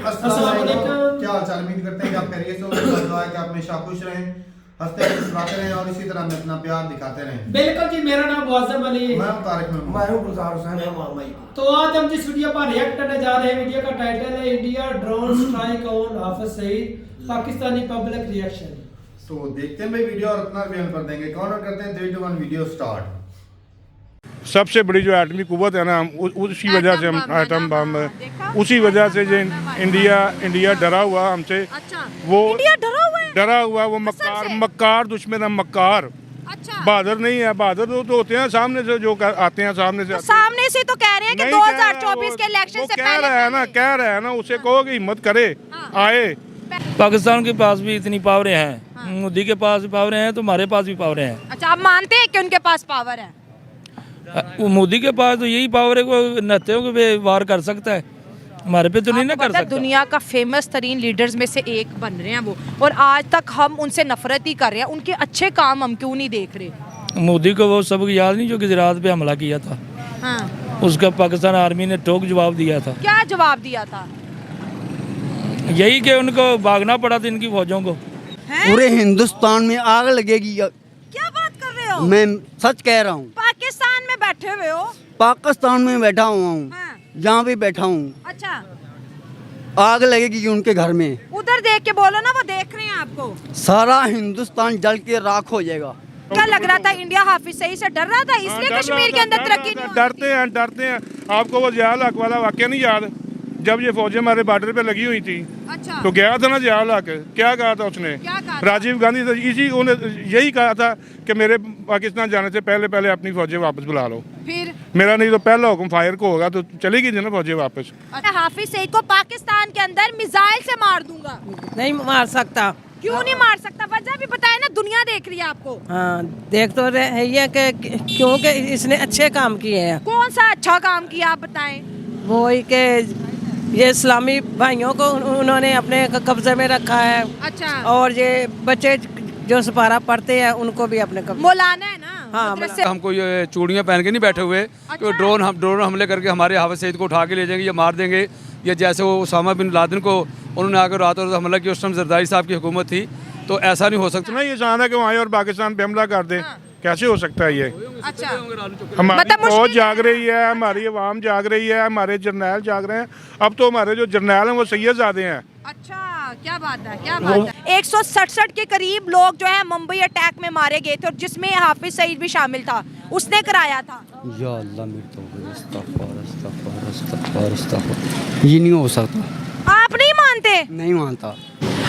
अस्सलाम वालेकुम। क्या हाल चाल, उम्मीद करते हैं कि आप खैरियत से होंगे। दुआ है कि आप हमेशा खुश रहें, हंसते मुस्कुराते रहें और इसी तरह हमें अपना प्यार दिखाते रहें। बिल्कुल जी, मेरा नाम मुअज़्ज़म अली है। मैं हूं तारिक महमूद। मैं हूं गुलजार हुसैन। तो आज हम जिस वीडियो पर रिएक्ट करने जा रहे हैं, वीडियो का टाइटल है India drone strike on Hafiz Saeed, Pakistani public reaction. तो देखते हैं भाई वीडियो और अपना रिव्यू कर देंगे। काउंट करते हैं 3 2 1 वीडियो स्टार्ट। सबसे बड़ी जो एटमी कुव्वत है ना, उसी वजह से हम एटम बम उसी वजह से जो इंडिया डरा हुआ हमसे। अच्छा, वो इंडिया डरा हुआ है। डरा हुआ वो मक्कार दुश्मन है, मक्कार। अच्छा, बहादुर नहीं है। बहादुर तो होते हैं सामने से, जो आते हैं सामने से। सामने से तो कह रहे हैं कि नहीं 2024 के इलेक्शन से कह रहा है ना उसे कहो कि हिम्मत करे, आए। पाकिस्तान के पास भी इतनी पावरें हैं, मोदी के पास भी पावरें हैं, तो हमारे पास भी पावरें हैं। अच्छा, आप मानते हैं कि उनके पास पावर है? वो मोदी के पास तो यही पावर है, वो नत्थियों पे वार कर सकता है, हमारे पे तो नहीं ना आपको कर पता है, सकता। दुनिया का फेमस तरीन लीडर्स में से एक बन रहे हैं वो, और आज तक हम उनसे नफरत ही कर रहे हैं। उनके अच्छे काम हम क्यों नहीं देख रहे? मोदी को वो सबक याद नहीं जो गुजरात पे हमला किया था, हाँ। उसका पाकिस्तान आर्मी ने ठोक जवाब दिया था। क्या जवाब दिया था? यही कि उनको भागना पड़ा था इनकी फौजों को। पूरे हिंदुस्तान में आग लगेगी। क्या बात कर रहे हो? मैं सच कह रहा हूँ। पाकिस्तान में बैठे हुए हो? पाकिस्तान में बैठा हुआ हूँ, हाँ। जहाँ भी बैठा हूँ, अच्छा, आग लगेगी उनके घर में। उधर देख के बोलो ना, वो देख रहे हैं आपको। सारा हिंदुस्तान जल के राख हो जाएगा। क्या लग रहा था इंडिया हाफिज सईद से डर रहा था, इसलिए कश्मीर के अंदर तरक्की नहीं हो रही? डरते हैं। आपको वो जियाल हक वाला वाकया नहीं याद, जब ये फौजें हमारे बॉर्डर पे लगी हुई थी? अच्छा, तो गया था ना जियाल हक, क्या कहा था उसने? क्या कहा था? राजीव गांधी से यही कहा था कि मेरे पाकिस्तान जाने से पहले अपनी फौजें वापस बुला लो। फिर मेरा नहीं तो पहला हुक्म फायर को होगा, तो चलेगी ना फौजें वापस। अच्छा, हाफिज सईद को पाकिस्तान के अंदर मिसाइल से मार दूंगा। नहीं मार सकता। क्यों नहीं मार सकता? वजह भी बताए ना, दुनिया देख रही है आपको। हाँ, देख तो रहे हैं कि क्योंकि इसने अच्छे काम किए हैं। कौन सा अच्छा काम किया आप बताएं? वो ही के ये इस्लामी भाइयों को उन्होंने अपने कब्जे में रखा है। अच्छा, और ये बच्चे जो सपारा पढ़ते हैं उनको भी अपने कब्जे। मौलाना है ना? हाँ, मदरसे। हमको ये चूड़ियाँ पहन के नहीं बैठे हुए तो ड्रोन हमले करके हमारे हाफिज सईद को उठा के ले जाएंगे या मार देंगे, या जैसे वो उसामा बिन लादेन को उन्होंने आकर रातों रात हमला किया। उस टाइम जरदारी साहब की हुकूमत थी, तो ऐसा नहीं हो सकता। इतना ही आसान है कि वहाँ और पाकिस्तान पे हमला कर दे। कैसे हो सकता है ये? अच्छा, हमारी मतलब फौज मुश्किल जाग रही है, हमारी अवाम जाग रही है, हमारे जर्नैल जाग रहे हैं। अब तो हमारे जो जर्नैल हैं वो सैयदजादे हैं। अच्छा, क्या बात है, क्या बात है। 167 के करीब लोग जो है मुंबई अटैक में मारे गए थे, और जिसमें हाफिज सईद भी शामिल था, उसने कराया था। या अल्लाह मेरे तौबा, इस्तग़फ़ार। ये नहीं हो सकता। आप नहीं मानते? नहीं मानता।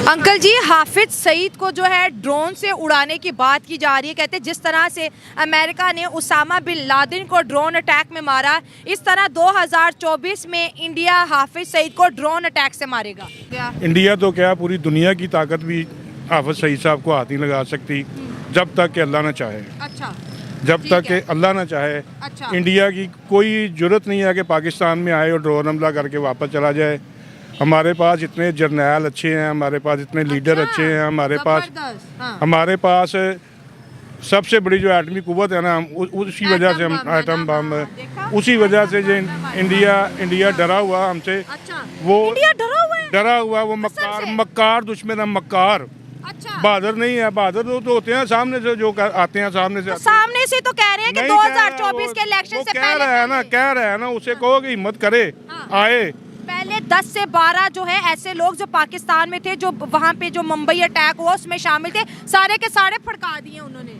अंकल जी, हाफिज सईद को जो है ड्रोन से उड़ाने की बात की जा रही है। कहते हैं जिस तरह से अमेरिका ने उसामा बिन लादेन को ड्रोन अटैक में मारा, इस तरह 2024 में इंडिया हाफिज सईद को ड्रोन अटैक से मारेगा। इंडिया तो क्या, पूरी दुनिया की ताकत भी हाफिज सईद साहब को हाथ नहीं लगा सकती, जब तक कि अल्लाह न चाहे। अच्छा, जब तक कि अल्लाह न चाहे, अच्छा। इंडिया की कोई जरूरत नहीं है कि पाकिस्तान में आए और ड्रोन हमला करके वापस चला जाए। हमारे पास इतने जर्नैल अच्छे हैं, हमारे पास इतने लीडर अच्छे हैं, हमारे पास सबसे बड़ी जो एटमी कुव्वत है ना, उसी वजह से हम एटम बम उसी वजह से जो इंडिया डरा हुआ हमसे। अच्छा, वो इंडिया डरा हुआ है? वो मक्कार दुश्मन है, मक्कार। अच्छा, बहादुर नहीं है। बहादुर तो होते हैं सामने से, जो आते हैं सामने से। सामने से तो कह रहे हैं कि नहीं 2024 के इलेक्शन से कह रहा है ना उसे कहो कि हिम्मत करे, आए। पहले 10 से 12 जो है ऐसे लोग जो पाकिस्तान में थे, जो वहाँ पे जो मुंबई अटैक हुआ उसमें शामिल थे, सारे के सारे फड़का दिए उन्होंने।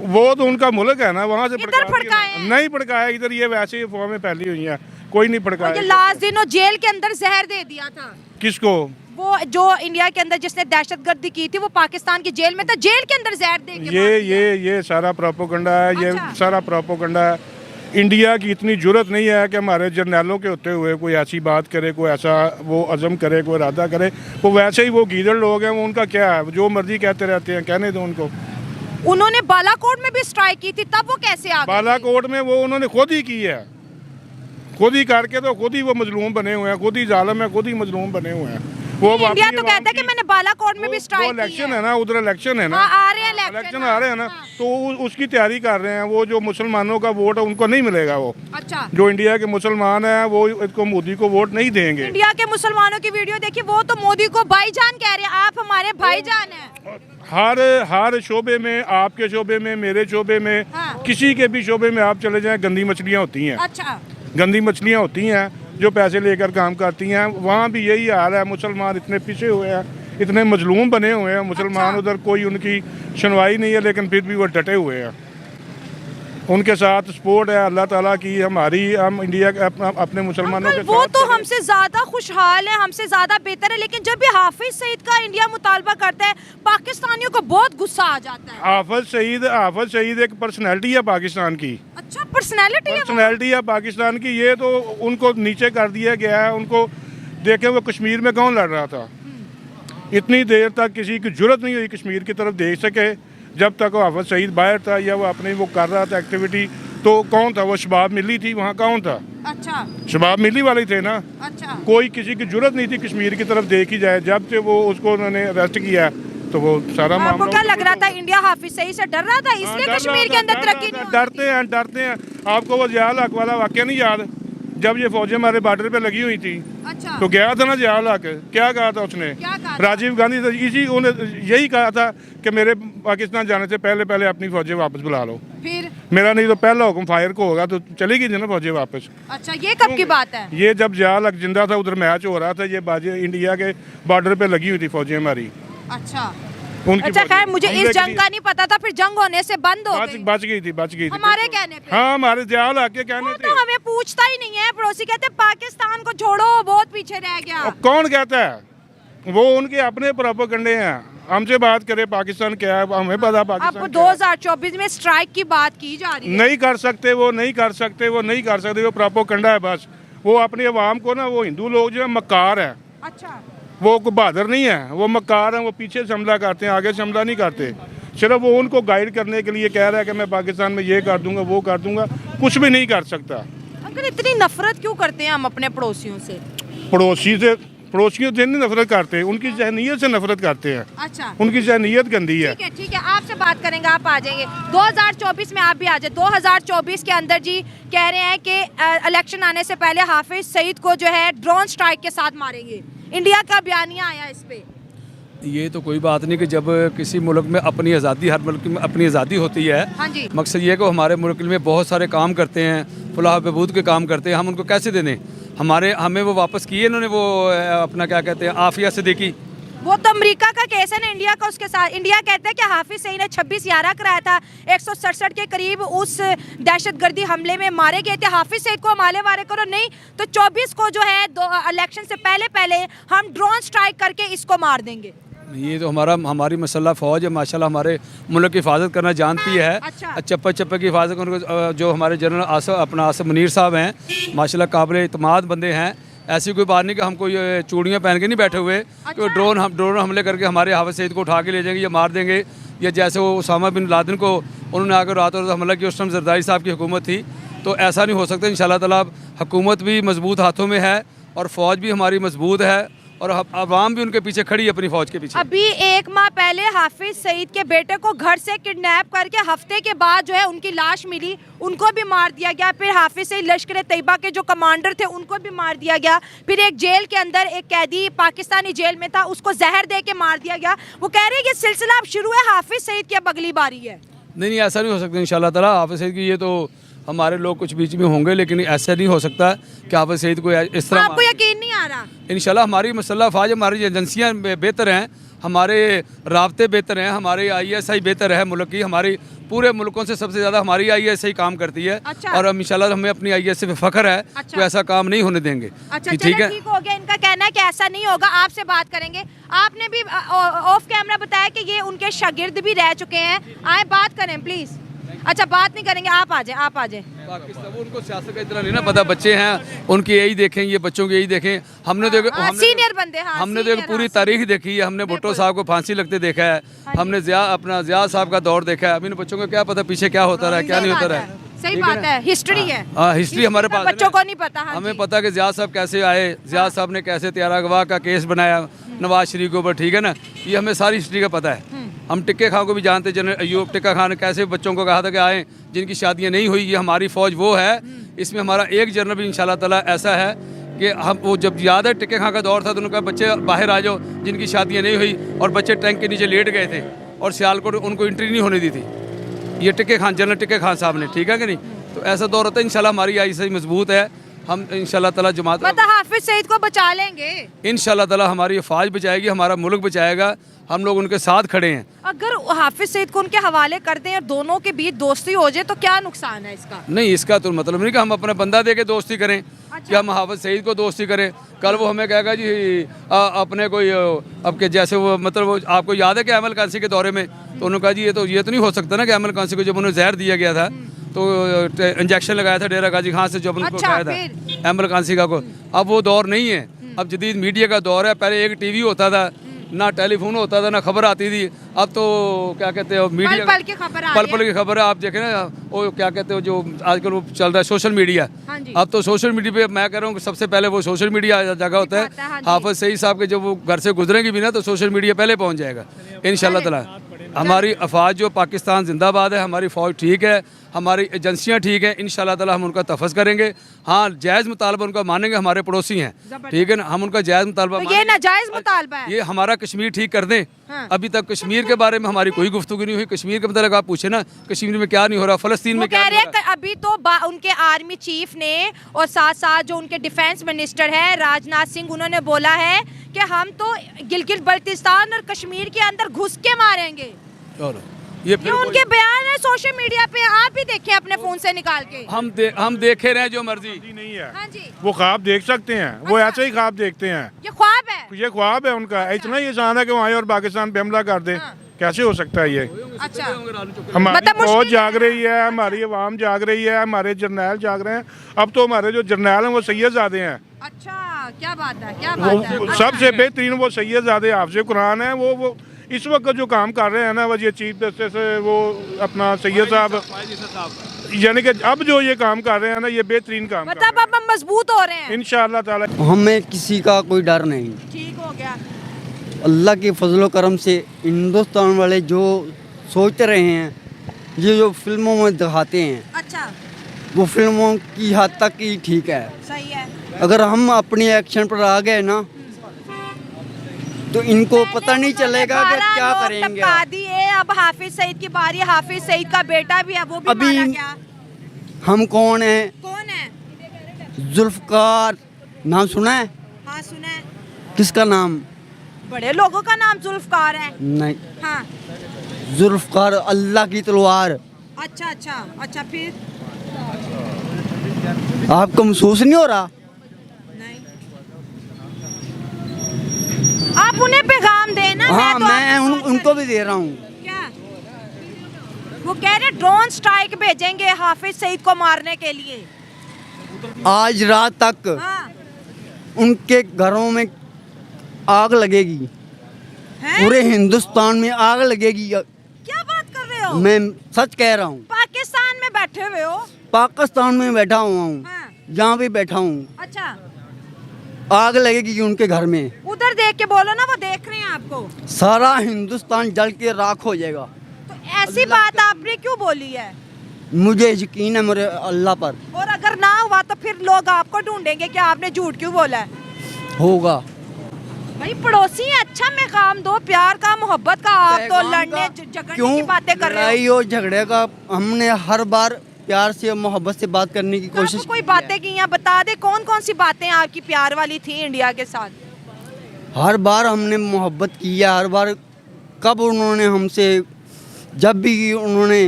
वो तो उनका मुल्क है ना, वहाँ से इधर फड़काए हैं? नहीं फड़काया इधर, ये वैसे ही फौजें फैली हुई हैं, कोई नहीं ये फड़काया। लास्ट दिन जेल के अंदर जहर दे दिया था। किसको? वो जो इंडिया के अंदर जिसने दहशतगर्दी की थी, वो पाकिस्तान की जेल में था, जेल के अंदर जहर दे के मार दिया। ये सारा प्रोपोगंडा है। अच्छा। ये सारा प्रोपोगंडा है। इंडिया की इतनी जुर्रत नहीं है कि हमारे जर्नैलों के होते हुए कोई ऐसी बात करे, कोई ऐसा वो अज़म करे, कोई इरादा करे। वो वैसे ही वो गीदड़ लोग हैं, वो उनका क्या है, जो मर्जी कहते रहते हैं, कहने दो उनको। उन्होंने बालाकोट में भी स्ट्राइक की थी, तब वो कैसे आ गए? बालाकोट में वो उन्होंने खुद ही की है, खुद ही करके तो खुद ही वो मजलूम बने हुए हैं, खुद ही जालिम है, खुद ही मजलूम बने हुए हैं। वो इंडिया तो कहता है कि मैंने बालाकोट में भी स्ट्राइक की इलेक्शन है ना, उधर इलेक्शन है ना, हाँ, आ रहे हैं इलेक्शन आ रहे हैं ना, तो उसकी तैयारी कर रहे हैं। वो जो मुसलमानों का वोट है उनको नहीं मिलेगा। वो अच्छा, जो इंडिया के मुसलमान हैं वो इसको मोदी को वोट नहीं देंगे। इंडिया के मुसलमानों की वीडियो देखिए, वो तो मोदी को भाईजान कह रहे हैं, आप हमारे भाईजान हैं। हर शोबे में, आपके शोबे में, मेरे शोबे में, हाँ। किसी के भी शोबे में आप चले जाएं, गंदी मछलियाँ होती हैं। अच्छा, गंदी मछलियाँ होती हैं जो पैसे लेकर काम करती हैं। वहाँ भी यही हाल है। मुसलमान इतने पीछे हुए हैं, इतने मजलूम बने हुए हैं मुसलमान। अच्छा। उधर कोई उनकी सुनवाई नहीं है, लेकिन फिर भी वो डटे हुए हैं। उनके साथ सपोर्ट है अल्लाह ताला की हमारी। हम इंडिया के अपने मुसलमानों के अंकल, वो साथ तो खड़े हैं। हमसे ज्यादा खुशहाल है, हमसे ज्यादा बेहतर है, लेकिन जब भी हाफिज सईद का इंडिया मुतालबा करता है पाकिस्तानियों को बहुत गुस्सा आ जाता है। हाफिज सईद एक पर्सनैलिटी है पाकिस्तान की। अच्छा, पर्सनैलिटी है वो? पर्सनैलिटी है पाकिस्तान की। ये तो उनको नीचे कर दिया गया है। उनको देखे वो कश्मीर में कौन लड़ रहा था, इतनी देर तक किसी की जुर्रत नहीं हुई कश्मीर की तरफ देख सके। जब तक वो हाफिज सईद बाहर था या वो अपनी वो कर रहा था एक्टिविटी, तो कौन था वो? शबाब मिली थी वहाँ, कौन था? अच्छा, शबाब मिली वाले थे ना। अच्छा, कोई किसी की जुर्रत नहीं थी कश्मीर की तरफ देखी जाए। जब से वो उसको उन्होंने अरेस्ट किया तो वो सारा आपको मामला क्या लग रहा था? इंडिया हाफिज सईद से डर रहा था, हाँ, इसलिए डर कश्मीर रहा के था, अंदर डर तरक्की रहा नहीं था। हो रही डरते हैं। आपको वो जियाल हक वाला वाक्य नहीं याद? जब ये फौजें हमारे बॉर्डर पे लगी हुई थी, अच्छा, तो गया था ना जियाल हक। क्या कहा था उसने? क्या कहा था? राजीव गांधी से उन्हें यही कहा था कि मेरे पाकिस्तान जाने से पहले पहले अपनी फौजें वापस बुला लो। फिर मेरा नहीं तो पहला हुक्म फायर को होगा, तो चलेगी थी ना फौजें वापस। अच्छा, ये कब की बात है? ये जब जियाल हक जिंदा था, उधर मैच हो रहा था, ये बाजी इंडिया के बॉर्डर पे लगी हुई थी फौजें हमारी। अच्छा, उनकी अच्छा, खैर फौजें। मुझे हमले इस के जंग लिए का नहीं पता था, फिर जंग होने से बंद हो गई। बच गई थी हमारे कहने पे? हाँ, हमारे जियाल हक के कहने वो थे। तो हमें पूछता ही नहीं है। पड़ोसी कहते पाकिस्तान को छोड़ो, बहुत पीछे रह गया। और कौन कहता है? वो उनके अपने प्रोपेगेंडे हैं। हमसे बात करे पाकिस्तान क्या है, हमें पता पाकिस्तान आपको क्या है। 2024 में स्ट्राइक की बात की जा रही है। नहीं कर सकते वो प्रोपेगेंडा है बस। वो अपनी आवाम को ना, वो हिंदू लोग जो है मक्कार है, अच्छा, वो कोई बहादुर नहीं है, वो मक्कार हैं। वो पीछे से हमला करते हैं, आगे से हमला नहीं करते। सिर्फ वो उनको गाइड करने के लिए कह रहा है कि मैं पाकिस्तान में ये कर दूंगा, वो कर दूंगा। कुछ भी नहीं कर सकता। अंकल, इतनी नफरत क्यों करते हैं हम अपने पड़ोसियों से? पड़ोसियों से नहीं नफरत करते, उनकी जहनीत से नफरत करते हैं। अच्छा, उनकी जहनीत गंदी है। ठीक है, आपसे बात करेंगे, आप आ जाएंगे 2024 में, आप भी आ जाए। 2024 के अंदर जी कह रहे हैं कि इलेक्शन आने से पहले हाफिज सईद को जो है ड्रोन स्ट्राइक के साथ मारेंगे। इंडिया का बयानिया आया इस पे। ये तो कोई बात नहीं कि जब किसी मुल्क में अपनी आज़ादी, हर मुल्क में अपनी आज़ादी होती है। हाँ जी। मकसद ये है कि हमारे मुल्क में बहुत सारे काम करते हैं, फलाह बहबूद के काम करते हैं, हम उनको कैसे दे दें? हमें वो वापस किए इन्होंने, वो अपना क्या कहते हैं, आफिया सिद्दीकी। वो तो अमेरिका का केस है ना इंडिया का, उसके साथ। इंडिया कहता है कि हाफिज सईद ने 26/11 कराया था, 167 के करीब उस दहशतगर्दी हमले में मारे गए थे। हाफिज सईद को हमारे वारे करो नहीं तो 24 को जो है इलेक्शन से पहले हम ड्रोन स्ट्राइक करके इसको मार देंगे। ये तो हमारी मसल्ला फ़ौज है माशाल्लाह, हमारे मुल्क की हिफाजत करना जानती है। अच्छा। चप्पे की हिफाजत उनको जो हमारे जनरल आसिफ मुनीर साहब हैं माशाल्लाह काबिल इत्मीनान बंदे हैं। ऐसी कोई बात नहीं कि हमको ये चूड़ियाँ पहन के नहीं बैठे हुए कि ड्रोन हमले करके हमारे हाफिज सईद को उठा के ले जाएंगे या मार देंगे। या जैसे वो उसामा बिन लादेन को उन्होंने आकर रातों रात हमला किया, उस टाइम जरदारी साहब की हुकूमत थी। तो ऐसा नहीं हो सकता। इंशाल्लाह ताला हुकूमत भी मजबूत हाथों में है और फ़ौज भी हमारी मजबूत है और अवाम भी उनके पीछे खड़ी है, अपनी फ़ौज के पीछे। अभी 1 माह पहले हाफिज सईद के बेटे को घर से किडनैप करके हफ्ते के बाद जो है उनकी लाश मिली, उनको भी मार दिया गया। फिर हाफिज सईद लश्कर तैयबा के जो कमांडर थे उनको भी मार दिया गया। फिर एक जेल के अंदर एक कैदी पाकिस्तानी जेल में था, उसको जहर दे के मार दिया गया। वो कह रहे हैं कि सिलसिला अब शुरू है, हाफिज सईद की अब अगली बारी है। नहीं, ऐसा नहीं हो सकता इंशाल्लाह ताला। हाफिज सईद की ये तो हमारे लोग कुछ बीच में होंगे, लेकिन ऐसा नहीं हो सकता कि हाफिज सईद को इस तरह। आपको यकीन नहीं आ रहा? इंशाल्लाह हमारी मसल्ला फ़ौज, हमारी एजेंसियाँ बेहतर हैं, हमारे राब्ते बेहतर हैं, हमारी ISI बेहतर है मुल्क की। हमारी पूरे मुल्कों से सबसे ज़्यादा हमारी ISI काम करती है। अच्छा। और हम इंशाल्लाह हमें अपनी ISI पे फ़ख्र है। अच्छा। कोई ऐसा काम नहीं होने देंगे। अच्छा, कि चलो ठीक है। ठीक हो गया। इनका कहना है कि ऐसा नहीं होगा। आपसे बात करेंगे। आपने भी ऑफ कैमरा बताया कि ये उनके शागिर्द भी रह चुके हैं। आए बात करें प्लीज़। अच्छा, बात नहीं करेंगे, आप आ जाए। पाकिस्तान उनको सियासत का इतना नहीं ना पता, बच्चे हैं उनकी यही देखें, ये बच्चों की यही देखें। हमने तो सीनियर बंदे, हाँ, हमने तो एक सीनियर, पूरी हाँ, तारीख देखी है। हमने भुट्टो साहब को फांसी लगते देखा है, हमने जिया साहब का दौर देखा है। अब इन बच्चों को क्या पता पीछे क्या होता रहा, क्या नहीं होता रहा। सही बात है, हिस्ट्री है। हाँ, हिस्ट्री हमारे पास है बच्चों ना। को नहीं पता। हाँ हमें जी। पता कि जिया साहब कैसे आए, जिया साहब ने कैसे त्यारा गवाह का केस बनाया, नवाज शरीफ के ऊपर, ठीक है ना, ये हमें सारी हिस्ट्री का पता है। हम टिक्के खां को भी जानते, जनरल अयूब टिक्का खां ने कैसे बच्चों को कहा था कि आएँ जिनकी शादियाँ नहीं हुई, ये हमारी फ़ौज वो है। इसमें हमारा एक जनरल भी इंशाल्लाह ताला ऐसा है कि हम वो जब याद है टिक्के खां का दौर था तो उन्होंने कहा बच्चे बाहर आ जाओ जिनकी शादियाँ नहीं हुई, और बच्चे टैंक के नीचे लेट गए थे और सियालकोट उनको एंट्री नहीं होने दी थी, ये टिक्के खान, जनरल टिक्के खान साहब ने, ठीक है कि नहीं। तो ऐसा दौर होता है। इंशाल्लाह हमारी आई मजबूत है, हम इंशाल्लाह ताला जमात मतलब हाफिज सईद को बचा लेंगे इंशाल्लाह ताला, हमारी फ़ौज बचाएगी, हमारा मुल्क बचाएगा, हम लोग उनके साथ खड़े हैं। अगर हाफिज सईद को उनके हवाले कर दें और दोनों के बीच दोस्ती हो जाए तो क्या नुकसान है इसका? नहीं, इसका तो मतलब नहीं कि हम अपना बंदा दे के दोस्ती करें, कि हम हाफिज सईद को दोस्ती करें। कल वो हमें कहेगा जी अपने कोई अब के जैसे वो मतलब वो आपको याद है कि अहमद कांसी के दौरे में तो उन्होंने कहा जी ये तो नहीं हो सकता ना कि अहमद कांसी को जब उन्हें जहर दिया गया था तो इंजेक्शन लगाया था डेरा गाजी खान से, जब उनको अच्छा, कहा था अहमद कांसी का को। अब वो दौर नहीं है, अब जदीद मीडिया का दौर है। पहले एक टीवी होता था, ना टेलीफोन होता था, ना खबर आती थी। अब तो क्या कहते हैं मीडिया, पल की खबर आ पल रही है। पल की खबर है। आप देखें ना वो क्या कहते हो जो आजकल वो चल रहा है सोशल मीडिया। हाँ जी। अब तो सोशल मीडिया पे मैं कह रहा हूँ सबसे पहले वो सोशल मीडिया जगह होता दिखाता है, हाँ है। जी। हाफिज सईद साहब के जब वो घर से गुजरेंगे भी ना तो सोशल मीडिया पहले पहुँच जाएगा इंशाल्लाह ताला। हमारी अफवाज जो पाकिस्तान जिंदाबाद है, हमारी फ़ौज ठीक है, हमारी एजेंसियाँ ठीक है, इंशाल्लाह ताला हम उनका तफज़ करेंगे। हाँ, जायज़ मुतालबा उनका मानेंगे, हमारे पड़ोसी हैं, ठीक है ना, हम उनका जायज़ मुतालबा तो ये नाजायज मुतालबा है। ये हमारा कश्मीर ठीक कर दें। हाँ। अभी तक कश्मीर के बारे में हमारी कोई गुफ्तगू नहीं हुई। कश्मीर के मतलब आप पूछे ना कश्मीर में क्या नहीं हो रहा, फ़लस्तीन वो में क्या कह नहीं रहे हो हैं रहा। कि अभी तो उनके आर्मी चीफ ने और साथ साथ जो उनके डिफेंस मिनिस्टर है राजनाथ सिंह, उन्होंने बोला है कि हम तो गिलगित बल्तिस्तान और कश्मीर के अंदर घुस के मारेंगे। और ये ये उनके बयान है सोशल मीडिया पे, आप भी देखें अपने फोन से निकाल के। हम देखे रहे जो मर्जी। नहीं है, हाँ जी, वो ख्वाब देख सकते हैं, वो ऐसे ही ख्वाब देखते हैं, ये ख्वाब है। ये ख्वाब है उनका। इतना ही आसान है कि वो आए और पाकिस्तान पे हमला कर दे। हाँ। कैसे हो सकता है ये? अच्छा, हमारी मतलब फौज मुश्किल जाग रही है, हमारी अवाम जाग रही है, हमारे जर्नैल जाग रहे हैं। अब तो हमारे जो जर्नैल हैं वो सैयदज़ादे हैं। अच्छा, क्या बात है, क्या बात है। वो सबसे बेहतरीन वो सैयदज़ादे हाफ़िज़ कुरान है। वो इस वक्त जो काम कर रहे हैं ना, वह ये चीफ जस्टिस से वो अपना सैयद साहब, यानी कि अब जो ये काम कर रहे हैं ना, ये बेहतरीन काम कर मतलब अब हम मजबूत हो रहे हैं। इंशाअल्लाह ताला। हमें किसी का कोई डर नहीं। ठीक हो गया। अल्लाह के फजलो करम से हिंदुस्तान वाले जो सोच रहे हैं, ये जो फिल्मों में दिखाते हैं, अच्छा, वो फिल्मों की हद तक ही ठीक है। सही है। अगर हम अपने एक्शन पर आ गए ना तो इनको पता नहीं चलेगा कि क्या करेंगे। टपका दिए, अब हाफिज सईद की बारी। हाफिज सईद का बेटा भी है, वो भी अभी मारा गया। हम कौन है? कौन है? जुल्फकार नाम सुना है? हाँ, सुना है। किसका नाम? बड़े लोगों का नाम जुल्फकार है। नहीं, हाँ, जुल्फकार अल्लाह की तलवार। अच्छा अच्छा अच्छा, फिर आपको महसूस नहीं हो रहा? नहीं, आप उन्हें पैगाम देना। हाँ, तो मैं आपकी बात उनको कर- भी दे रहा हूँ। क्या वो कह रहे ड्रोन स्ट्राइक भेजेंगे हाफिज सईद को मारने के लिए। आज रात तक हाँ, उनके घरों में आग लगेगी, हैं? पूरे हिंदुस्तान में आग लगेगी। क्या बात कर रहे हो? मैं सच कह रहा हूँ। पाकिस्तान में बैठे हुए हो? पाकिस्तान में बैठा हुआ हूँ, हाँ, जहाँ भी बैठा हूँ, अच्छा, आग लगेगी उनके घर में। उधर देख के बोलो ना, वो देख रहे हैं आपको। सारा हिंदुस्तान जल के राख हो जाएगा। तो ऐसी बात आपने क्यों बोली है? मुझे यकीन है मेरे अल्लाह पर और अगर ना हुआ तो फिर लोग आपको ढूंढेंगे कि आपने झूठ क्यों बोला है। होगा। भाई पड़ोसी है, अच्छा में काम दो, प्यार का, मोहब्बत का। आप तो लड़ने झगड़ने की बातें कर रहे लड़ाई हो। और झगड़े का हमने हर बार प्यार से और मोहब्बत से बात करने की तो कोशिश आपको कोई की है। बातें की हैं, बता दे कौन कौन सी बातें आपकी प्यार वाली थी इंडिया के साथ। हर बार हमने मोहब्बत की है, हर बार। कब उन्होंने हमसे, जब भी उन्होंने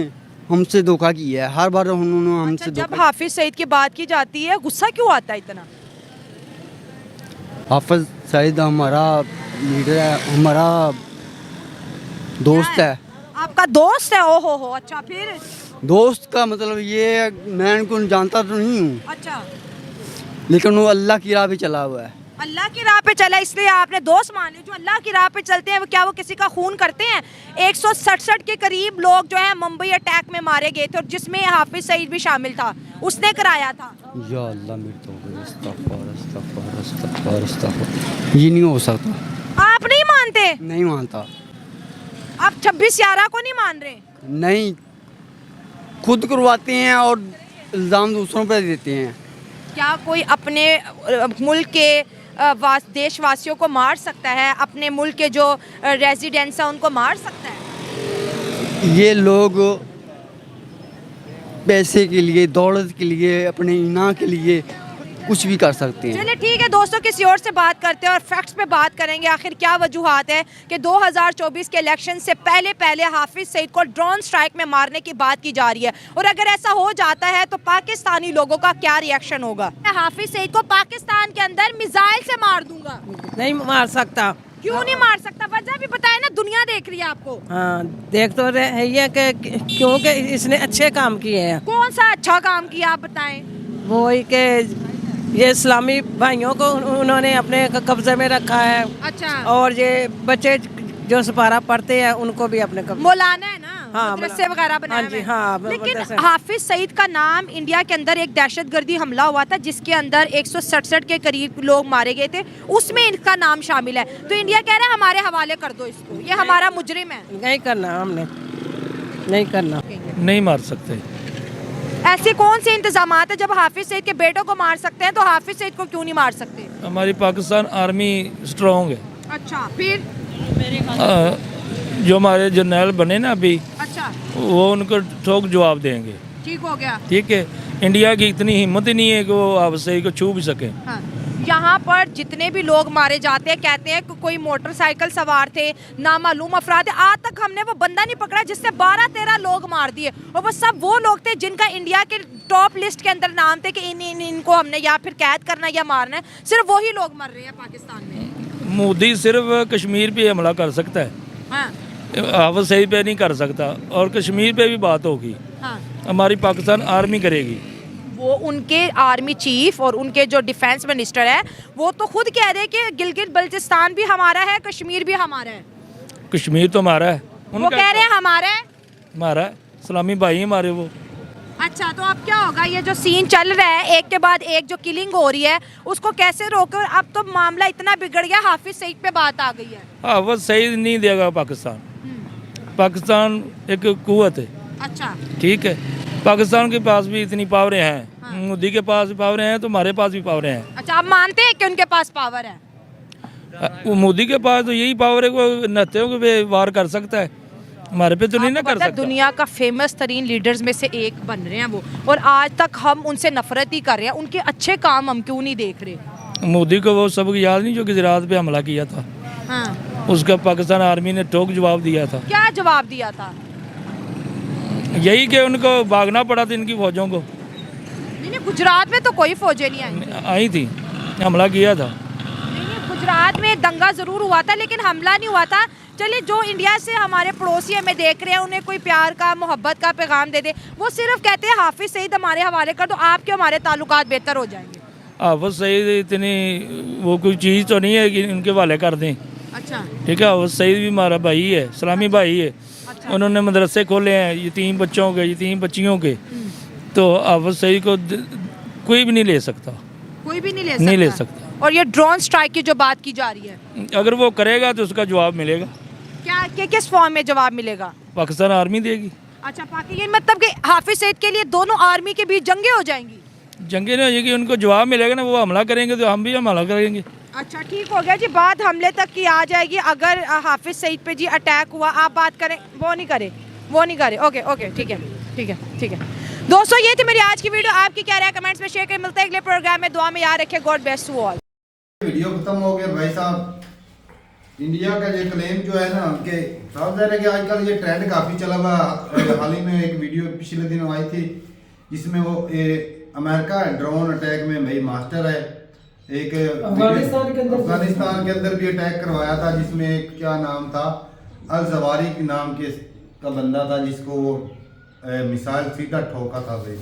हमसे धोखा किया है, हर बार उन्होंने हमसे अच्छा, जब धोखा। हाफिज सईद की बात की जाती है गुस्सा क्यों आता है इतना? हाफिज सईद हमारा लीडर है, हमारा दोस्त है। आपका दोस्त है? ओ हो, अच्छा, फिर? दोस्त का मतलब ये, मैं उनको जानता तो नहीं हूँ, अच्छा, लेकिन वो अल्लाह की राह पे चला हुआ है। अल्लाह की राह पे चला इसलिए आपने दोस्त मान लिया। जो अल्लाह की राह पे चलते हैं वो क्या वो किसी का खून करते हैं? 167 के करीब लोग जो है मुंबई अटैक में मारे गए थे और जिसमें हाफिज सईद भी शामिल था, उसने कराया था। या अल्लाह मेरे तौबा, अस्तगफुर, अस्तगफुर, अस्तगफुर, अस्तगफुर। ये नहीं हो सकता। आप मानते? नहीं मानता। आप 26/11 को नहीं मान रहे? नहीं, खुद करवाते हैं और इल्ज़ाम दूसरों पर देते हैं। क्या कोई अपने मुल्क के देशवासियों को मार सकता है? अपने मुल्क के जो रेजिडेंट्स हैं उनको मार सकता है? ये लोग पैसे के लिए, दौलत के लिए, अपने इनाम के लिए कुछ भी कर सकते हैं। चलिए ठीक है दोस्तों, किसी और से बात करते हैं और फैक्ट्स पे बात करेंगे। आखिर क्या वजूहात है कि 2024 के इलेक्शन से पहले हाफिज सईद को ड्रोन स्ट्राइक में मारने की बात की जा रही है, और अगर ऐसा हो जाता है तो पाकिस्तानी लोगों का क्या रिएक्शन होगा? मैं हाफिज सईद को पाकिस्तान के अंदर मिसाइल से मार दूंगा। नहीं मार सकता। क्यों नहीं मार सकता? वजह भी बताए ना, दुनिया देख रही है आपको। हाँ, देख तो रहे है ये कि क्योंकि इसने अच्छे काम किए हैं। कौन सा अच्छा काम किया आप बताएं? वो ही कि ये इस्लामी भाइयों को उन्होंने अपने कब्जे में रखा है। अच्छा। और ये बच्चे जो सपारा पढ़ते हैं उनको भी अपने कब्जे। मौलाना है ना, हाँ, मदरसे वगैरह बनाए हाँ जी, हुए हैं। हाँ, लेकिन मदरसे। हाफिज सईद का नाम, इंडिया के अंदर एक दहशतगर्दी हमला हुआ था जिसके अंदर 167 के करीब लोग मारे गए थे, उसमें इनका नाम शामिल है। तो इंडिया कह रहा है हमारे हवाले कर दो इसको, ये हमारा मुजरिम है। नहीं करना, हमने नहीं करना। नहीं मार सकते। ऐसे कौन से इंतजामात है जब हाफिज सईद के बेटों को मार सकते हैं तो हाफिज सईद को क्यों नहीं मार सकते? हमारी पाकिस्तान आर्मी स्ट्रॉन्ग है। अच्छा, फिर जो हमारे जर्नल बने ना अभी, अच्छा, वो उनको ठोक जवाब देंगे। ठीक हो गया। ठीक है, इंडिया की इतनी हिम्मत ही नहीं है कि वो हाफिज को छू भी सके। हाँ। यहाँ पर जितने भी लोग मारे जाते हैं कहते हैं कि कोई मोटरसाइकिल सवार थे, नामालूम अफराद। आज तक हमने वो बंदा नहीं पकड़ा जिससे 12-13 लोग मार दिए, और वो सब वो लोग थे जिनका इंडिया के टॉप लिस्ट के अंदर नाम थे कि इनको हमने या फिर कैद करना या मारना है। सिर्फ वही लोग मर रहे हैं पाकिस्तान में। मोदी सिर्फ कश्मीर पे हमला कर सकता है, हाँ, हाफिज सईद पे नहीं कर सकता। और कश्मीर पे भी बात होगी, हाँ। हमारी पाकिस्तान आर्मी करेगी। वो उनके आर्मी चीफ और उनके जो डिफेंस मिनिस्टर है वो तो खुद कह रहे हैं कि गिलगित बल्चिस्तान भी हमारा है, कश्मीर भी हमारा है। कश्मीर तो हमारा है। वो कह रहे हैं हमारा है, हमारा है, इस्लामी भाई हमारे वो। अच्छा, तो अब क्या होगा? ये जो सीन चल रहा है, एक के बाद एक जो किलिंग हो रही है, उसको कैसे रोके? और अब तो मामला इतना बिगड़ गया, हाफिज सईद पे बात आ गई है। हाफिज सईद नहीं देगा पाकिस्तान। पाकिस्तान एक कुव्वत है। अच्छा, ठीक है, पाकिस्तान के पास भी इतनी पावरें हैं। हाँ। मोदी के पास भी पावरें हैं तो हमारे पास भी पावरें हैं। अच्छा, आप मानते हैं कि उनके पास पावर है? वो मोदी के पास तो यही पावर है, वो नत्थियों पे वार कर सकता है, हमारे पे तो नहीं ना कर सकता। दुनिया का फेमस तरीन लीडर्स में से एक बन रहे हैं वो, और आज तक हम उनसे नफरत ही कर रहे हैं। उनके अच्छे काम हम क्यों नहीं देख रहे? मोदी को वो सबक याद नहीं जो गुजरात पे हमला किया था? हाँ। उसका पाकिस्तान आर्मी ने ठोक जवाब दिया था। क्या जवाब दिया था? यही कि उनको भागना पड़ा था इनकी फौजों को। नहीं, गुजरात में तो कोई फौजें नहीं आई थी, हमला किया था। नहीं, गुजरात में दंगा जरूर हुआ था लेकिन हमला नहीं हुआ था। चलिए, जो इंडिया से हमारे पड़ोसी हमें देख रहे हैं उन्हें कोई प्यार का, मोहब्बत का पैगाम दे दे। वो सिर्फ कहते हैं हाफिज सईद हमारे हवाले कर दो, आपके हमारे ताल्लुकात बेहतर हो जाएंगे। हाफिज सईद इतनी वो कोई चीज़ तो नहीं है कि इनके हवाले कर दें। अच्छा, ठीक है, हाफिज सईद भी हमारा भाई है, इस्लामी भाई है। अच्छा। उन्होंने मदरसे खोले हैं यतीम बच्चों के, यतीम बच्चियों के। तो हाफिज सईद को कोई भी नहीं ले सकता, कोई भी नहीं ले सकता। और ये ड्रोन स्ट्राइक की जो बात की जा रही है, अगर वो करेगा तो उसका जवाब मिलेगा। क्या किस फॉर्म में जवाब मिलेगा? पाकिस्तान आर्मी देगी। अच्छा, पाकिस्तान मतलब कि हाफिज सईद के लिए दोनों आर्मी के बीच जंगे हो जाएंगी? जंगे नहीं हो जाएगी, उनको जवाब मिलेगा ना, वो हमला करेंगे तो हम भी हमला करेंगे। अच्छा, ठीक हो गया जी, बात हमले तक की आ जाएगी। अगर हाफिज सईद पे जी अटैक हुआ, आप बात करें, वो नहीं करे। ओके, ठीक है। दोस्तों, ये थी मेरी आज की वीडियो। आपकी क्या राय कमेंट्स में शेयर करें। मिलते हैं अगले प्रोग्राम में। दुआ में याद रखें। God bless you all. Video खत्म हो गया भाई साहब। इंडिया का ये क्लेम जो है ना कि साफ ज़ाहिर है कि आजकल ये ट्रेंड काफ़ी चला हुआ। हाल ही में एक वीडियो पिछले दिन आई थी जिसमें वो अमेरिका ड्रोन अटैक में भाई मास्टर है। एक अफगानिस्तान के अंदर भी अटैक करवाया था जिसमें एक क्या नाम था, अल जवारी के नाम के का बंदा था जिसको मिसाइल सीधा ठोका था भाई।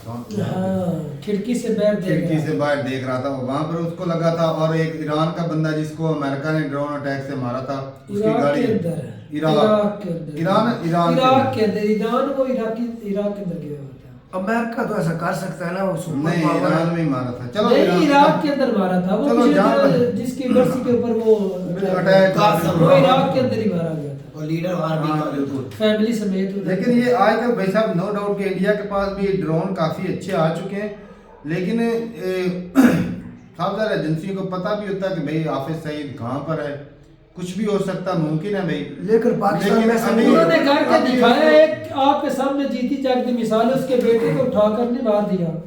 खिड़की से बाहर देख रहा था, वहां पर उसको लगा था। और एक ईरान का बंदा जिसको अमेरिका ने ड्रोन अटैक से मारा था, उसकी गाड़ी इराक के अंदर गया हुआ था। अमेरिका तो ऐसा कर सकता है ना, वो सुपर नहीं, पावर ईरान है। में ही मारा था। चलो नहीं, इराक के अंदर मारा था वो, चलो, मुझे जहाँ तो पर- जिसकी यूनिवर्सिटी के ऊपर वो अटैक वो इराक के अंदर ही मारा गया था, और लीडर वहाँ भी हाँ, था। बिल्कुल। फैमिली समेत उधर। लेकिन ये आजकल भाई साहब नो डाउट कि इंडिया के पास भी ड्रोन काफ़ी अच्छे आ चुके हैं, लेकिन साफ ज़रा एजेंसियों को पता भी होता है कि भाई हाफिज सईद कहाँ पर है, कुछ भी हो सकता, मुमकिन है भाई। लेकिन पाकिस्तान में ऐसा नहीं उन्होंने है। करके दिखाया, एक आपके सामने जीती जागती मिसाल है, उसके बेटे को उठाकर नहीं मार दिया।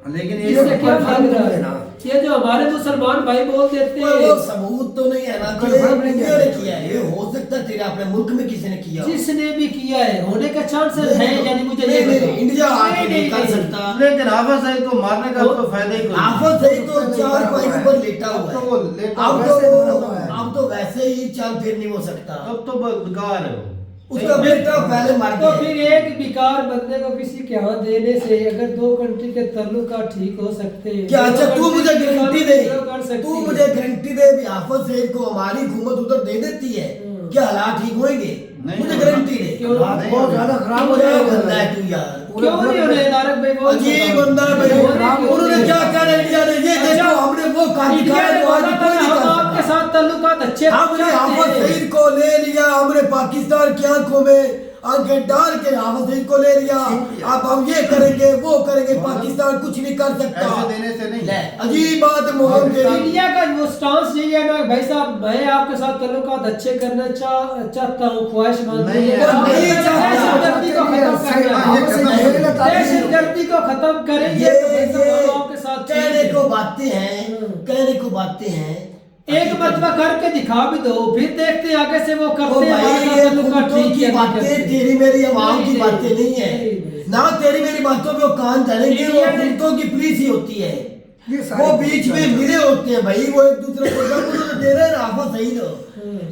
लेकिन इससे क्या confirm फायदा नहीं है है? ना। ये जो हमारे मुसलमान भाई बोल देते वो हैं, सबूत तो नहीं है ना कि Confirm नहीं इंडिया है। ने किया है, ये हो सकता है तेरे अपने मुल्क में किसी ने किया हो। जिसने भी किया है होने का चांसेस है, यानी मुझे ये नहीं, बताओ। इंडिया आके नहीं कर नहीं। सकता। लेकिन हाफिज सईद को मारने का तो फायदा ही कोई नहीं। आफत सही तो चार पाई के ऊपर लेटा हुआ अब तो है। वो लेटा अब वैसे तो बना हुआ है। अब तो वैसे ही चाल फिर नहीं हो सकता। अब तो बेकार है वो। उसका बेटा पहले मर तो गया। फिर एक बेकार बंदे को किसी के हाथ देने से अगर दो कंट्री के ताल्लुकात ठीक हो सकते हैं, क्या अच्छा दो तू कंट्री मुझे के गारंटी दे, ताल्लुक कर सकती तू है। मुझे गारंटी दे भी आफत सईद को हमारी हुकूमत उधर दे देती है, क्या हालात ठीक होंगे? नहीं मुझे होगा। गारंटी दे। क्यों? नहीं बहुत होगा। ज्यादा खराब हो क्या जाएगा। बंदा है तू यार? क्यों नहीं होने तारक भाई, वो अजीब बंदा है भाई। उन्होंने क्या कहा इंडिया ने, ये देखो हमने वो काम इंडिया दिखाया ने जो आज बोला कोई था नहीं हम कर आपके सकता। साथ ताल्लुकात अच्छे हमने रखते आफत हैं। सईद को ले लिया, हमने पाकिस्तान की आंखों में आंखें डाल के आफत सईद को ले लिया। अब हम ये करेंगे वो करेंगे, पाकिस्तान कुछ नहीं कर सकता। ऐसे देने से नहीं। ले, अजीब बात है मोहन तेरी। इंडिया का वो स्टांस यही है ना भाई साहब, मैं आपके साथ ताल्लुकात अच्छे करना चाहता हूँ, ख्वाहिशमंद नहीं है। हूँ। नहीं चाहता। दहशतगर्दी को खत्म करना ये खत्म है। करेगा दहशतगर्दी को खत्म करेंगे ये तो भाई साहब हम आपके साथ कहने हैं। को बातें हैं, कहने को बातें हैं। एक मरतबा करके दिखा भी दो, फिर देखते हैं आगे से वो ओ करते हैं, भाई हमारे ये साथ ताल्लुकात कुत्तों ठीक की है, बातें, नहीं तेरी मेरी आवाम नहीं, की नहीं, बातें नहीं है नहीं, नहीं। ना। तेरी मेरी बातों पे वो कान डालेंगे, वो इंडिया ने- कुत्तों की पुलिस ही होती है। ये सारी वो बीच में मिले होते हैं भाई, वो एक दूसरे को जब उन्होंने दे रहे हैं आफत सही लो,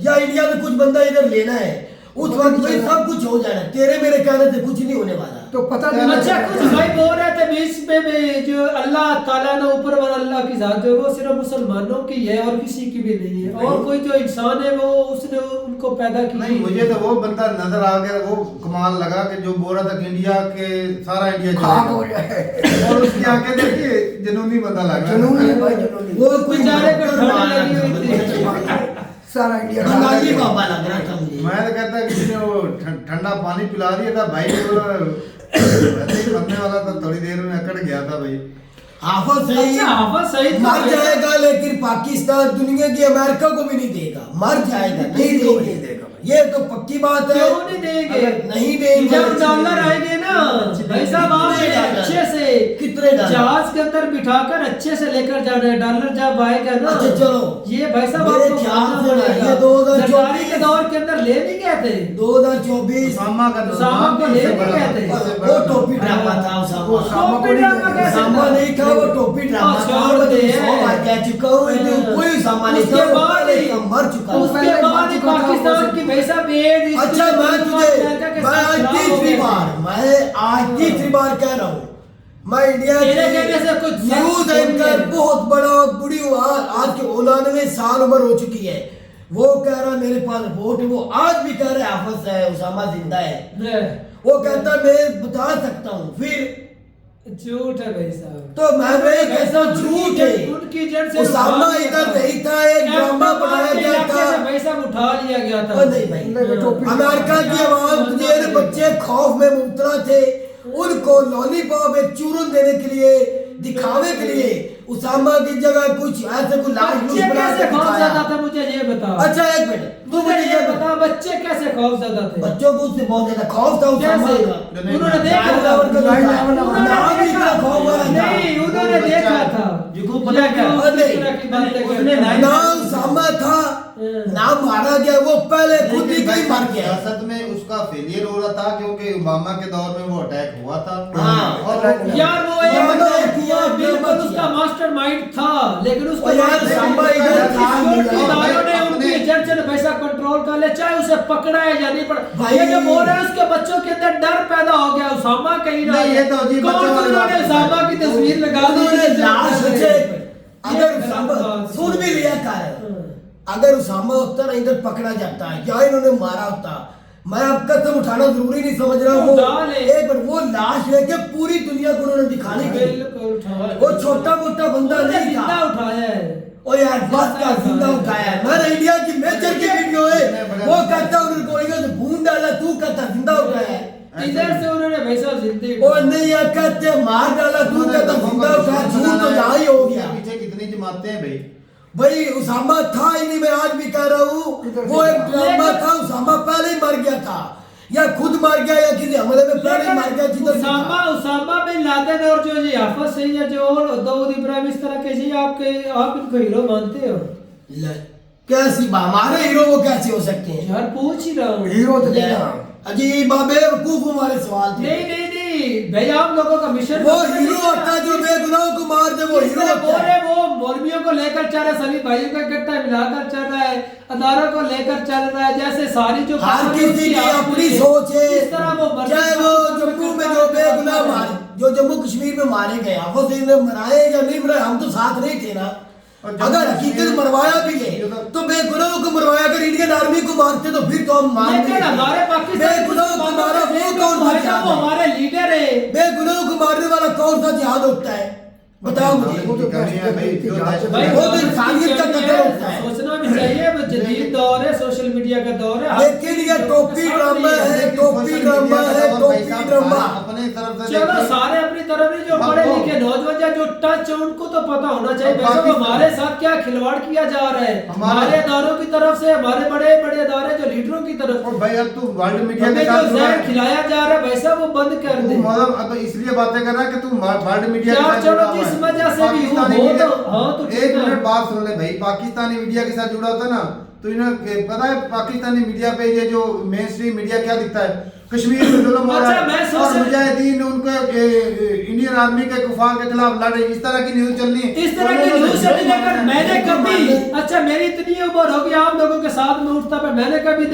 या इंडिया में कुछ बंदा इधर लेना है, उस वक्त भाई सब कुछ हो जाना। तेरे मेरे कहने से कुछ नहीं होने वाला। तो पता नहीं अच्छा कुछ भाई बोल रहे थे बीच में जो अल्लाह ताला ने ऊपर वाला अल्लाह की जात जो है वो सिर्फ मुसलमानों की है और किसी की भी नहीं है, और कोई जो इंसान है वो उसने उनको पैदा की नहीं, मुझे तो वो बंदा नजर आ गया, वो कमाल लगा के जो बोल रहा था कि इंडिया के सारा इंडिया खाक हो चलेगा। जाए। और उसकी आंखें देखिए, जनूनी बंदा लगा। जुनून है भाई, जुनून। वो कोई बेचारे को डॉक्टर ठंड मारा लगी हुई था। थी। सारा इंडिया खा बंगाली गया। बाबा लग रहा था मुझे। मैं तो कहता किसी ने वो ठंडा पानी पिला दिया था भाई, वैसे ही मरने वाला था, थोड़ी देर में अकड़ गया था भाई। आफत सही अच्छा आफत सही मर जाएगा, लेकिन पाकिस्तान दुनिया की अमेरिका को भी नहीं देगा, मर जाएगा, नहीं किसी को भी देंगे। नहीं देगा। ये तो पक्की बात है। क्यों नहीं देंगे? अगर नहीं देंगे, जब डॉलर आएंगे ना भाई साहब, आप कितने डॉलर? अच्छे से कितने डॉलर? जहाज के अंदर बिठाकर अच्छे से लेकर जाना है, डॉलर जब आएगा ना। अच्छा चलो, ये भाई साहब मेरे आपको ख्याल समझना से ना, पड़ेगा। ये 2024 जरदारी के दौर के अंदर ले नहीं गए थे, 2024 उसामा का उसामा को ले नहीं गए थे। वो टोपी ड्रामा था उसामा। टोपी ड्रामा कैसे उसामा था? नहीं था, वो टोपी ड्रामा था। छोड़ मैं दे। तो 100 बार कह चुका हूँ, ये कोई उसामा नहीं था, उसके वो बाद पहले ही- का मर चुका था। उसके बाद ही पाकिस्तान की भाई साहब एड अच्छा मैं आज तीसरी बार कह रहा हूँ, मैं इंडिया तेरे कहने से कुछ न्यूज एंकर बहुत बड़ा बुरी हुआ, आज के 99 साल उम्र हो चुकी है, वो कह रहा है मेरे पास रिपोर्ट है, वो आज भी कह रहा है हाफिज है उसामा जिंदा है। वो कहता है मैं बता सकता हूँ, फिर झूठ है भाई साहब। तो मैं कैसा झूठ है। उनकी जड़ से उसामा इधर नहीं था, एक ड्रामा बनाया गया था। भाई साहब उठा लिया गया था। नहीं भाई, अमेरिका की आवाम के बच्चे खौफ में मुबतला थे, उनको लॉलीपॉप एक चूरन देने के लिए, दिखावे के लिए उसामा की जगह कुछ ऐसे कुछ लाश लूश बना के कैसे खौफ दिखाया। ज्यादा था मुझे ये बता। अच्छा एक मिनट, तू मुझे ये बता, बता बच्चे कैसे खौफ ज्यादा थे? बच्चों को उससे बहुत ज्यादा खौफ था उसामा कैसे? का। उन्होंने देखा था। नाम ही इतना खौफ वाला था। नहीं उन्होंने देखा था। युगो पता क्या? उसने नाम उसामा था, नाम मारा गया, वो पहले खुद ही कहीं मर गया। सियासत में उसका फेलियर हो रहा था, क्योंकि ओबामा के दौर में वो अटैक हुआ था। हाँ। और यार वो ये ड्रामा बंदा किया, बिल्कुल ड्रामा उसका किया। मास्टरमाइंड था, लेकिन उसको और यार सांबा इधर था, इदारों ने उनकी एजेंट ने पैसा कंट्रोल कर लिया, चाहे उसे पकड़ा है या नहीं पकड़ा। भाई- ये जो बोल रहे हैं उसके बच्चों के अंदर डर पैदा हो गया, उसामा कहीं ना नहीं, ये तो अजीब कौन बच्चों वाली उन्होंने बात है। उसामा की तस्वीर लगा दी। उन्होंने लाश अच्छे, अगर ये उसामा बात- सुन भी लिया कर, अगर उसामा होता ना इधर पकड़ा जाता या इन्होंने मारा होता, मैं अब कसम उठाना जरूरी नहीं समझ रहा हूँ डाल है। एक बार वो लाश लेके पूरी दुनिया को उन्होंने दिखाने के लिए बिल्कुल उठाया। वो छोटा मोटा बंदा उन्होंने नहीं जिंदा था उठाया है। ओ यार बस का जिंदा उठाया है। मैंने इंडिया की मेजर की वीडियो है, वो कहता उन्होंने गोलियों से भून डाला, तू कहता जिंदा उठाया है। इधर से उन्होंने वैसा जिंदगी ओ नहीं यार कहते मार डाला, तू कहता जिंदा उठाया, झूठ तो यहाँ ही हो गया। पीछे कितनी जमातें हैं भाई। भाई उसामा था ही नहीं, मैं आज भी कह रहा हूँ वो एक ड्रामा था। उसामा पहले ही मर गया था, या खुद मर गया या किसी हमले में पहले ही मर गया। जिधर उसामा बिन लादेन और जो ये हाफिज सईद है जो और दाऊद इब्राहिम इस तरह के जी आप इनको हीरो मानते हो? कैसी हमारे हीरो वो कैसे हो सकते हैं यार पूछ ही रहा हूँ। हीरो तो नहीं अजीब बेवकूफ हमारे सवाल थे। नहीं भाई आप लोगों का मिशन वो हीरो होता है जो बेगुनाहों को मार दे, वो हीरो होता है। वो मौलवियों को लेकर चल रहा है, सभी भाइयों का इकट्ठा मिलाकर चल रहा है, अदारों को लेकर चल रहा है, जैसे सारी जो हर किसी की अपनी सोच है। इस तरह वो चाहे वो जम्मू में जो बेगुनाह मारे, जो जम्मू कश्मीर में मारे गए, हाफिज ने मराए या नहीं मराए, हम तो साथ नहीं थे ना। अगर हकीकत मरवाया भी है तो बेगुनाहों को मरवाया। अगर इंडियन आर्मी को मारते तो फिर तो हम मानते। हमारे बेगुनाहों को मारा वो कौन सा जिहाद है? हमारे लीडर है। बेगुनाहों को मारने वाला कौन सा जिहाद होता है बताओ मुझे। वो तो इंसानियत का कत्ल होता है। सोचना भी चाहिए, जदीद दौर है, सोशल मीडिया का दौर है। लेकिन ये टोपी ड्रामा है, टोपी ड्रामा है, टोपी ड्रामा। अपने तरफ से चलो सारे अपनी तरफ नहीं, जो पढ़े लिखे नौजवान या जो टच है उनको तो पता होना चाहिए वैसे हमारे साथ क्या खिलवाड़ किया जा रहा है हमारे इदारों की तरफ से, हमारे बड़े बड़े इदारे जो लीडरों की तरफ। भाई अब तू वर्ल्ड मीडिया के जो साथ जहर खिलाया जा रहा है वैसा वो बंद कर दे। मतलब अब इसलिए बातें कर रहा है कि तू वर्ल्ड मीडिया के साथ चलो जुड़ा हुआ है। जिस वजह से भी पाकिस्तानी हो मीडिया- तो हाँ तो एक मिनट बात सुन ले भाई। पाकिस्तानी मीडिया के साथ जुड़ा होता ना तो इन्हें पता है पाकिस्तानी मीडिया पे ये जो मेन स्ट्रीम मीडिया क्या दिखता है, कश्मीर में जुल्म हो रहा है और मुजाहिदीन उनको इंडियन आर्मी के कुफार के खिलाफ लड़ रहे, इस तरह की न्यूज चल रही है। इस तरह की न्यूज चलने लेकर मैंने कभी, अच्छा मेरी इतनी उम्र होगी आप लोगों के साथ में उठता पर मैंने कभी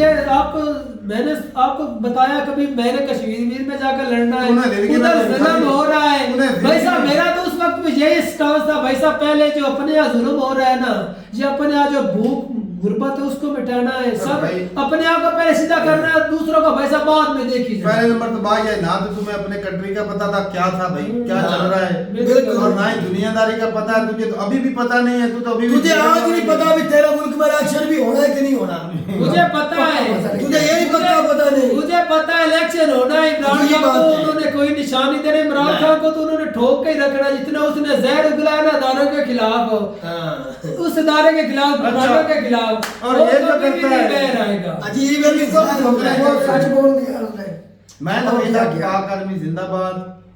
मैंने आपको बताया कभी मैंने कश्मीर में जाकर लड़ना है, उधर जुल्म हो रहा है भाई साहब। मेरा तो उस वक्त में यही स्टांस था भाई साहब, पहले जो अपने यहाँ जुल्म हो रहा है ना, ये अपने यहाँ जो भूख गुर्बत है उसको मिटाना है, सब अपने आप को पहले सीधा करना है, दूसरों को भाई साहब बाद में देखी जाए। पहले नंबर तो बात है ना तो तुम्हें अपने कंट्री का पता था क्या था भाई, क्या चल रहा है, बिल्कुल। और ना ही दुनियादारी का पता है तुझे, तो अभी भी पता नहीं है। तू तो अभी तुझे आज नहीं पता अभी तेरा मुल्क में इलेक्शन भी होना है कि नहीं होना। मुझे पता है, तुझे यही पता नहीं। मुझे पता है इलेक्शन होना है। इमरान खान को उन्होंने कोई निशानी देने, इमरान खान को तो उन्होंने ठोक के ही रखना, जितना उसने जहर उगलाया ना अदारों के खिलाफ, उस अदारे के खिलाफ, अदारों के खिलाफ, और ये जो करता है अजीब है कि सच बोल दिया उसने। मैं तो भाई साहब पाक आर्मी जिंदाबाद,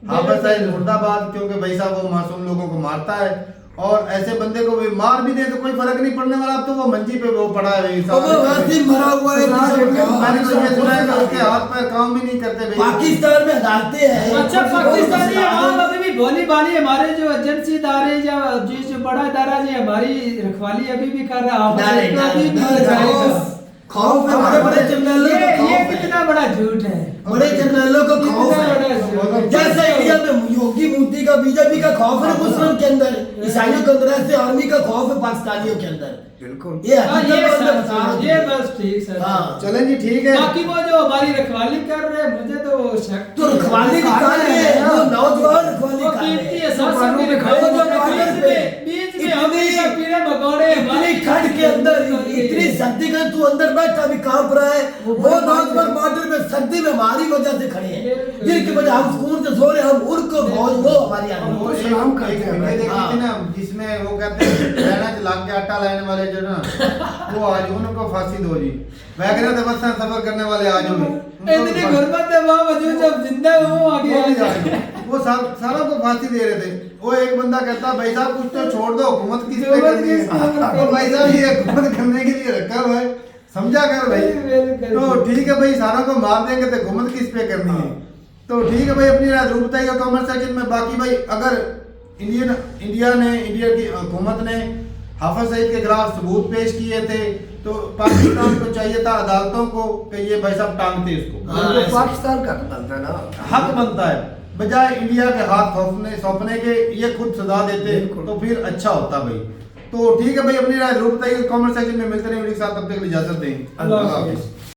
हाफिज सईद मुर्दाबाद, क्योंकि भाई साहब वो मासूम लोगों को मारता है और ऐसे बंदे को भी मार भी दे तो कोई फर्क नहीं पड़ने वाला। अब तो वो मंजी पे वो पड़ा है भाई साहब, वो वैसे मरा हुआ है। मैंने तो ये सुना है कि उसके हाथ पैर काम भी नहीं करते भाई। पाकिस्तान में अदालतें हैं। अच्छा पाकिस्तानी आवाम अभी भी भोली भाली हमारे जो एजेंसी इदारे या जो बड़ा इदारा जी हमारी रखवाली अभी भी कर रहा है। खौफ है बड़े बड़े जर्नलों को, ये कितना बड़ा झूठ है, बड़े जर्नलों को खौफ है। जैसे इंडिया में योगी मोदी का, बीजेपी का खौफ है मुस्लिम के अंदर, ईसाइयों के अंदर, ऐसे आर्मी का खौफ है पाकिस्तानियों के अंदर। बिल्कुल ये बस ठीक सर। चलें जी ठीक है। बाकी वो जो हमारी रखवाली कर रहे हैं मुझे तो शक तो रखवाली निकाल रहे हैं वो नौजवान रखवाली वो कर रहे कीमती हैं। एहसास की रखवाली बीच में हम सब कीड़े मकोड़े इतनी ठंड के अंदर, इतनी सर्दी के तू अंदर बैठा भी कांप रहा है। वो नौजवान बॉर्डर में सर्दी में हमारी वजह से खड़े हैं, जिनकी वजह हम सुकून से सो रहे हैं, हम उनको फौज वो हमारी आर्मी वो सलाम करते हैं। देखी थी ना जिसमें वो कहते हैं रहना चला के आटा लाने वाले जो ना वो आज उनको फांसी दो जी, वैगरह तो बस सफर करने वाले आज इतनी गुर्बत है बावजूद जब जिंदा वो आ गया वो सारों को फांसी दे रहे थे। वो एक बंदा कहता भाई साहब कुछ तो छोड़ दो, हुकूमत किस पे करनी है। तो भाई साहब ये हुकूमत करने के लिए रखा हुआ है, समझा कर भाई। तो ठीक है भाई, सारों को मार देंगे तो हुकूमत किस पे करनी है। तो ठीक है भाई, अपनी राय जरूर बताइए कमेंट सेक्शन में। बाकी भाई अगर इंडिया की हुकूमत ने हाफिज सईद के खिलाफ सबूत पेश किए थे तो पाकिस्तान को चाहिए था अदालतों को कि ये भाई साहब टांगते इसको। पाकिस्तान का बनता है ना, हक बनता है, बजाय इंडिया के हाथ सौंपने के ये खुद सजा देते तो फिर अच्छा होता भाई। तो ठीक है भाई, अपनी राय जरूर बताइए कमेंट सेक्शन में। मिलते रहे वीडियो के साथ, तब तक इजाजत दें। अल्लाह हाफिज।